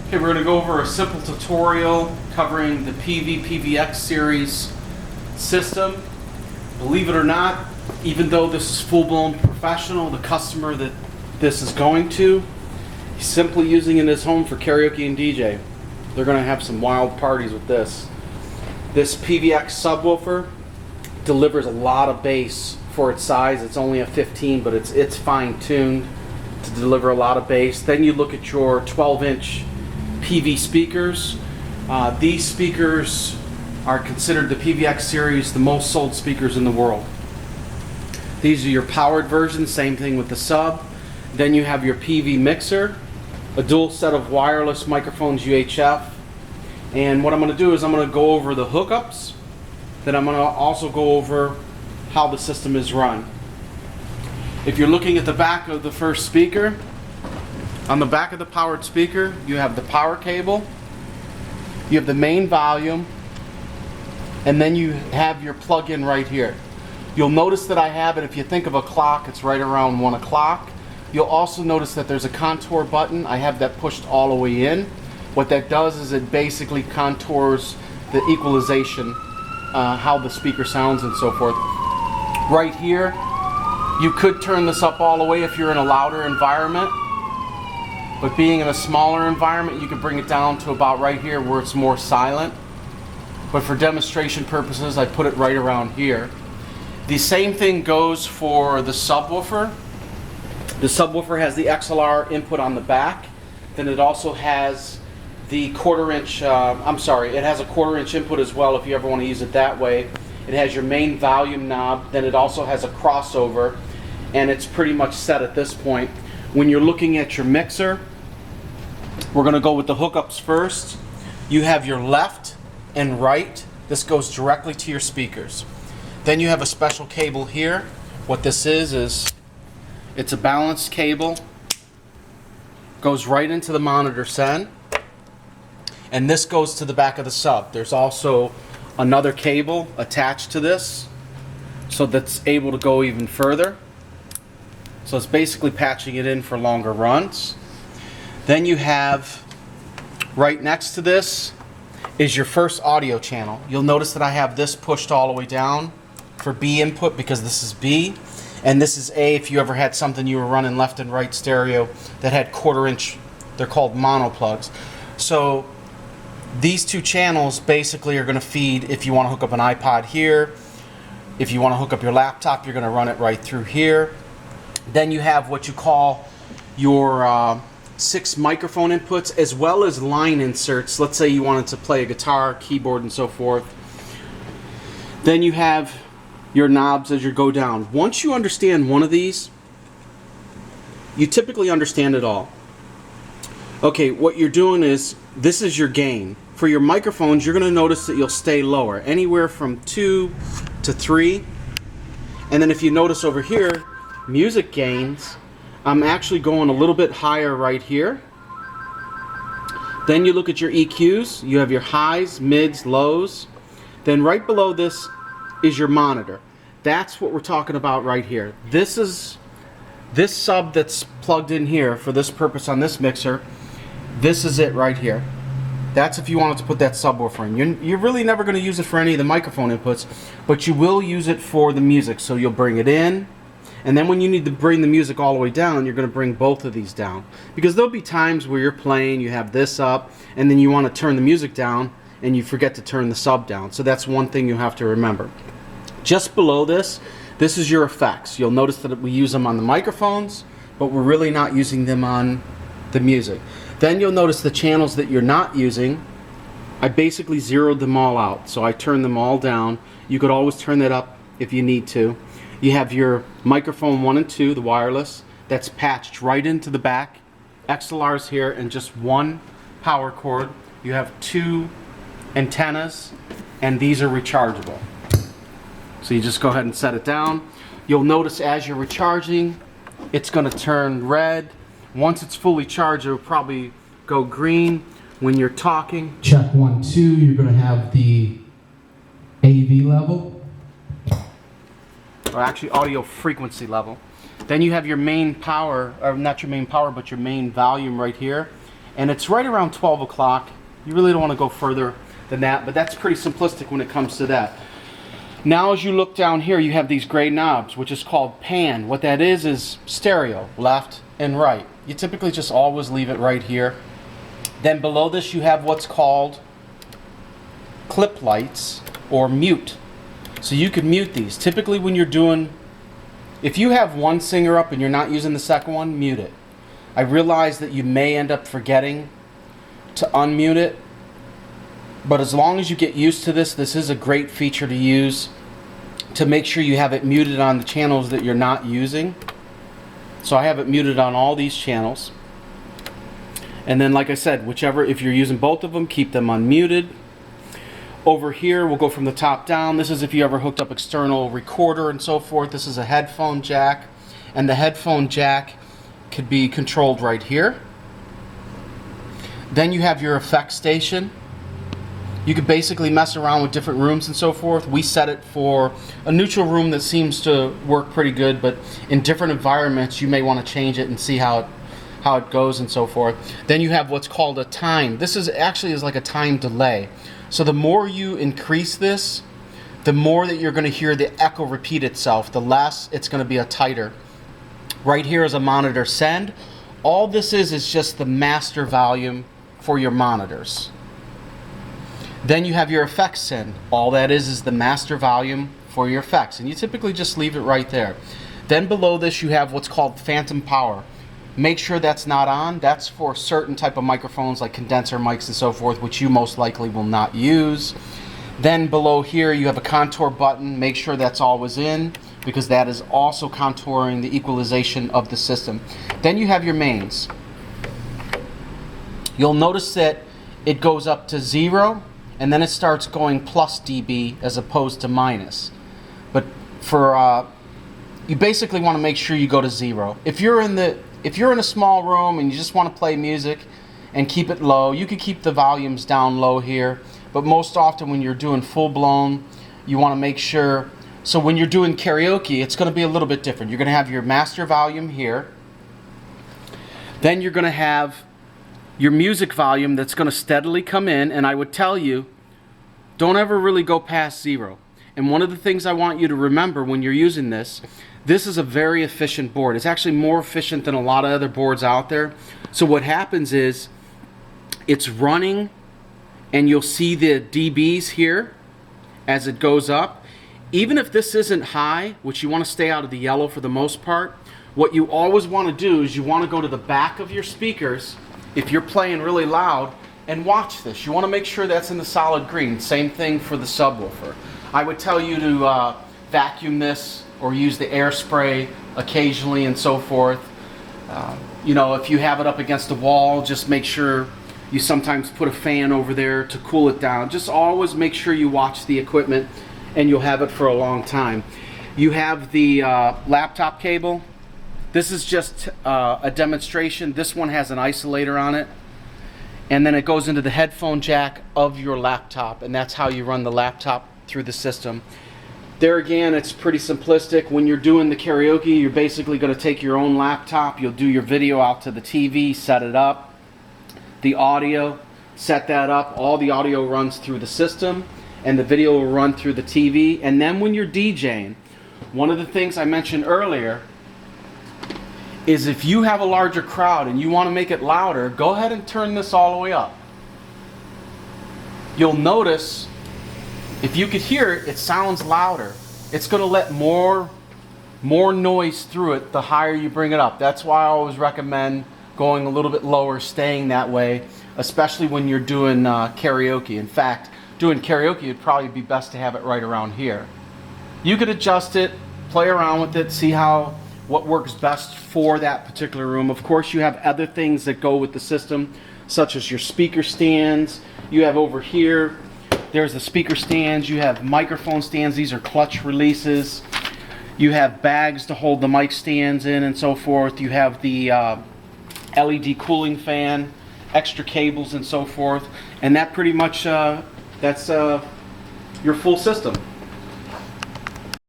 Okay, we're going to go over a simple tutorial covering the Peavey PVX series system. Believe it or not, even though this is full-blown professional, the customer that this is going to, he's simply using it in his home for karaoke and DJ. They're going to have some wild parties with this. This PVX subwoofer delivers a lot of bass for its size. It's only a 15, but it's fine-tuned to deliver a lot of bass. Then you look at your 12-inch PV speakers. These speakers are considered the PVX series the most sold speakers in the world. These are your powered versions, same thing with the sub. Then you have your PV mixer, a dual set of wireless microphones UHF. And what I'm going to do is I'm going to go over the hookups. Then I'm going to also go over how the system is run. If you're looking at the back of the first speaker, on the back of the powered speaker, you have the power cable, you have the main volume, and then you have your plug-in right here. You'll notice that I have it, if you think of a clock, it's right around 1 o'clock. You'll also notice that there's a contour button. I have that pushed all the way in. What that does is it basically contours the equalization, how the speaker sounds and so forth. Right here, you could turn this up all the way if you're in a louder environment. But being in a smaller environment, you can bring it down to about right here where it's more silent. But for demonstration purposes, I put it right around here. The same thing goes for the subwoofer. The subwoofer has the XLR input on the back. Then it also has the it has a 1/4-inch input as well if you ever want to use it that way. It has your main volume knob. Then it also has a crossover, and it's pretty much set at this point. When you're looking at your mixer, we're going to go with the hookups first. You have your left and right. This goes directly to your speakers. Then you have a special cable here. What this is it's a balanced cable. Goes right into the monitor send. And this goes to the back of the sub. There's also another cable attached to this, so that's able to go even further. So it's basically patching it in for longer runs. Then you have, right next to this is your first audio channel. You'll notice that I have this pushed all the way down for B input because this is B. And this is A if you ever had something you were running left and right stereo that had 1/4-inch, they're called mono plugs. So these two channels basically are going to feed if you want to hook up an iPod here. If you want to hook up your laptop, you're going to run it right through here. Then you have what you call your 6 microphone inputs as well as line inserts. Let's say you wanted to play a guitar, keyboard, and so forth. Then you have your knobs as you go down. Once you understand one of these, you typically understand it all. Okay, what you're doing is, this is your gain. For your microphones, you're going to notice that you'll stay lower, anywhere from 2 to 3. And then if you notice over here, music gains, I'm actually going a little bit higher right here. Then you look at your EQs. You have your highs, mids, lows. Then right below this is your monitor. That's what we're talking about right here. This is this sub that's plugged in here for this purpose on this mixer. This is it right here. That's if you wanted to put that subwoofer in. You're really never going to use it for any of the microphone inputs, but you will use it for the music. So you'll bring it in, and then when you need to bring the music all the way down, you're going to bring both of these down. Because there'll be times where you're playing, you have this up, and then you want to turn the music down, and you forget to turn the sub down. So that's one thing you have to remember. Just below this is your effects. You'll notice that we use them on the microphones, but we're really not using them on the music. Then you'll notice the channels that you're not using, I basically zeroed them all out. So I turned them all down. You could always turn that up if you need to. You have your microphone 1 and 2, the wireless, that's patched right into the back. XLR's here and just one power cord. You have 2 antennas, and these are rechargeable. So you just go ahead and set it down. You'll notice as you're recharging, it's going to turn red. Once it's fully charged, it'll probably go green. When you're talking, check 1, 2, you're going to have the AV level, or actually audio frequency level. Then you have your main power, or not your main power, but your main volume right here. and it's right around 12 o'clock. You really don't want to go further than that, but that's pretty simplistic when it comes to that. Now as you look down here, you have these gray knobs, which is called pan. What that is stereo, left and right. You typically just always leave it right here. Then below this you have what's called clip lights or mute. So you could mute these. Typically when you're doing, if you have one singer up and you're not using the second one, mute it. I realize that you may end up forgetting to unmute it, but as long as you get used to this, this is a great feature to use to make sure you have it muted on the channels that you're not using. So I have it muted on all these channels. And then like I said, whichever, if you're using both of them, keep them unmuted. Over here, we'll go from the top down. This is if you ever hooked up external recorder and so forth. This is a headphone jack, and the headphone jack could be controlled right here. Then you have your effects station. You could basically mess around with different rooms and so forth. We set it for a neutral room that seems to work pretty good, but in different environments you may want to change it and see how it goes and so forth. Then you have what's called a time. This is actually like a time delay. So the more you increase this, the more that you're going to hear the echo repeat itself, the less it's going to be a tighter. Right here is a monitor send. All this is just the master volume for your monitors. Then you have your effects send. All that is the master volume for your effects, and you typically just leave it right there. Then below this you have what's called phantom power. Make sure that's not on. That's for certain type of microphones like condenser mics and so forth, which you most likely will not use. Then below here you have a contour button. Make sure that's always in, because that is also contouring the equalization of the system. Then you have your mains. You'll notice that it goes up to 0 and then it starts going plus dB as opposed to minus. But for you basically want to make sure you go to 0. If you're in a small room and you just want to play music and keep it low, you can keep the volumes down low here. But most often when you're doing full blown, you want to make sure. So when you're doing karaoke, it's going to be a little bit different. You're going to have your master volume here. Then you're going to have your music volume that's going to steadily come in, and I would tell you, don't ever really go past 0. And one of the things I want you to remember when you're using this is a very efficient board. It's actually more efficient than a lot of other boards out there. So what happens is it's running, and you'll see the dBs here as it goes up. Even if this isn't high, which you want to stay out of the yellow for the most part, what you always want to do is you want to go to the back of your speakers if you're playing really loud and watch this. You want to make sure that's in the solid green. Same thing for the subwoofer. I would tell you to vacuum this or use the air spray occasionally and so forth. You know, if you have it up against the wall, just make sure you sometimes put a fan over there to cool it down. Just always make sure you watch the equipment, and you'll have it for a long time. You have the laptop cable. This is just a demonstration. This one has an isolator on it, and then it goes into the headphone jack of your laptop, and that's how you run the laptop through the system. There again, it's pretty simplistic. When you're doing the karaoke, you're basically going to take your own laptop, you'll do your video out to the TV, set it up, the audio, set that up, all the audio runs through the system, and the video will run through the TV. And then when you're DJing, one of the things I mentioned earlier is if you have a larger crowd and you want to make it louder, go ahead and turn this all the way up. You'll notice, if you could hear it, it sounds louder. It's going to let more noise through it the higher you bring it up. That's why I always recommend going a little bit lower, staying that way, especially when you're doing karaoke. In fact, doing karaoke, it'd probably be best to have it right around here. You could adjust it, play around with it, see what works best for that particular room. Of course, you have other things that go with the system, such as your speaker stands. You have over here, there's the speaker stands. You have microphone stands. These are clutch releases. You have bags to hold the mic stands in and so forth. You have the LED cooling fan, extra cables and so forth. And that pretty much, that's your full system.